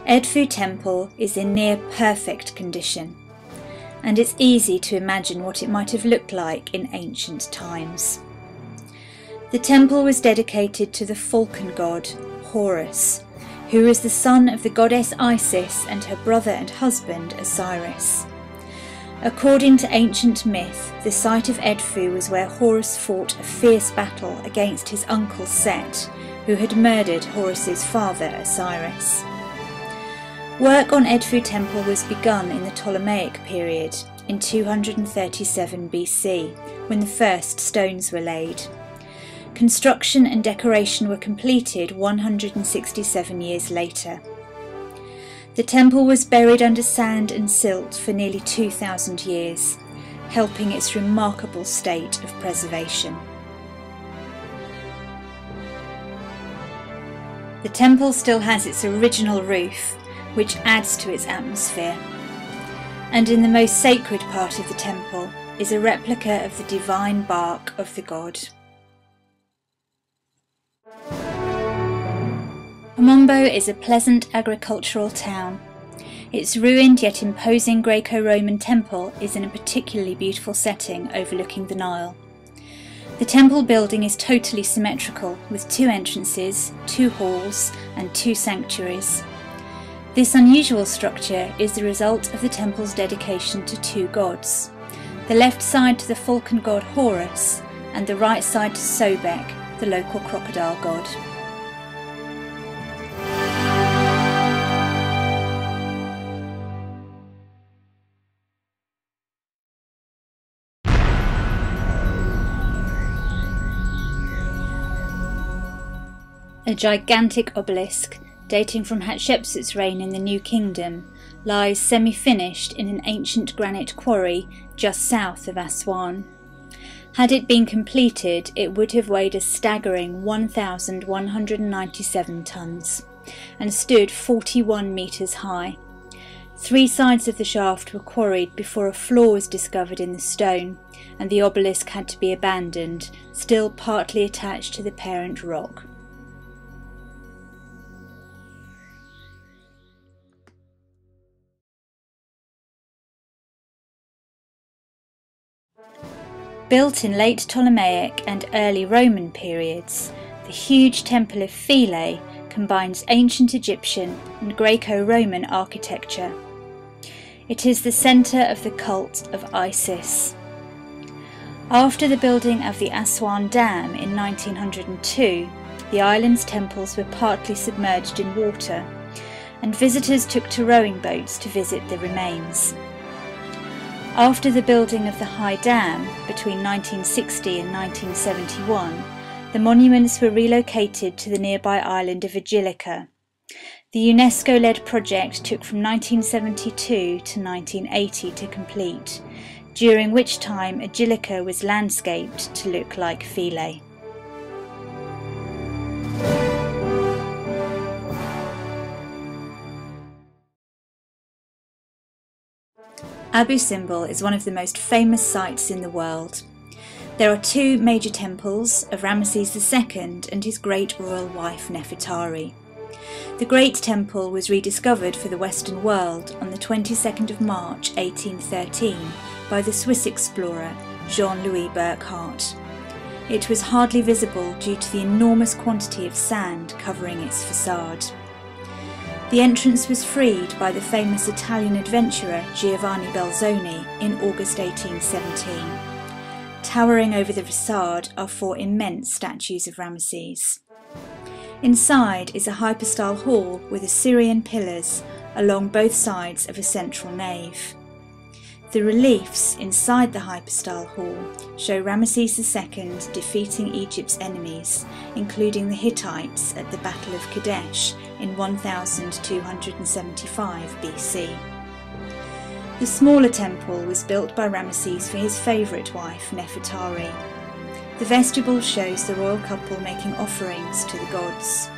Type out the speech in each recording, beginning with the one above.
Edfu Temple is in near perfect condition, and it's easy to imagine what it might have looked like in ancient times. The temple was dedicated to the falcon god Horus, who was the son of the goddess Isis and her brother and husband Osiris. According to ancient myth, the site of Edfu was where Horus fought a fierce battle against his uncle Set, who had murdered Horus's father Osiris. Work on Edfu Temple was begun in the Ptolemaic period in 237 BC, when the first stones were laid. Construction and decoration were completed 167 years later. The temple was buried under sand and silt for nearly 2,000 years, helping its remarkable state of preservation. The temple still has its original roof, which adds to its atmosphere, and in the most sacred part of the temple is a replica of the divine bark of the god. Amombo is a pleasant agricultural town. Its ruined yet imposing Greco-Roman temple is in a particularly beautiful setting overlooking the Nile. The temple building is totally symmetrical, with 2 entrances, 2 halls and 2 sanctuaries. This unusual structure is the result of the temple's dedication to 2 gods, the left side to the falcon god Horus and the right side to Sobek, the local crocodile god. A gigantic obelisk, dating from Hatshepsut's reign in the New Kingdom, lies semi-finished in an ancient granite quarry just south of Aswan. Had it been completed, it would have weighed a staggering 1,197 tons and stood 41 metres high. 3 sides of the shaft were quarried before a flaw was discovered in the stone, and the obelisk had to be abandoned, still partly attached to the parent rock. Built in late Ptolemaic and early Roman periods, the huge Temple of Philae combines ancient Egyptian and Greco-Roman architecture. It is the centre of the cult of Isis. After the building of the Aswan Dam in 1902, the island's temples were partly submerged in water, and visitors took to rowing boats to visit the remains. After the building of the High Dam between 1960 and 1971, the monuments were relocated to the nearby island of Agilica. The UNESCO-led project took from 1972 to 1980 to complete, during which time Agilica was landscaped to look like Philae. Abu Simbel is one of the most famous sites in the world. There are 2 major temples of Ramesses II and his great royal wife Nefertari. The Great Temple was rediscovered for the Western world on the 22nd of March 1813 by the Swiss explorer Jean-Louis Burckhardt. It was hardly visible due to the enormous quantity of sand covering its facade. The entrance was freed by the famous Italian adventurer Giovanni Belzoni in August 1817. Towering over the facade are 4 immense statues of Ramesses. Inside is a hypostyle hall with Assyrian pillars along both sides of a central nave. The reliefs inside the hypostyle hall show Ramesses II defeating Egypt's enemies, including the Hittites at the Battle of Kadesh in 1275 BC. The smaller temple was built by Ramesses for his favourite wife, Nefertari. The vestibule shows the royal couple making offerings to the gods.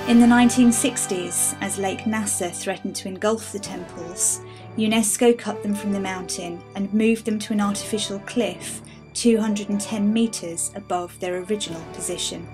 In the 1960s, as Lake Nasser threatened to engulf the temples, UNESCO cut them from the mountain and moved them to an artificial cliff 210 metres above their original position.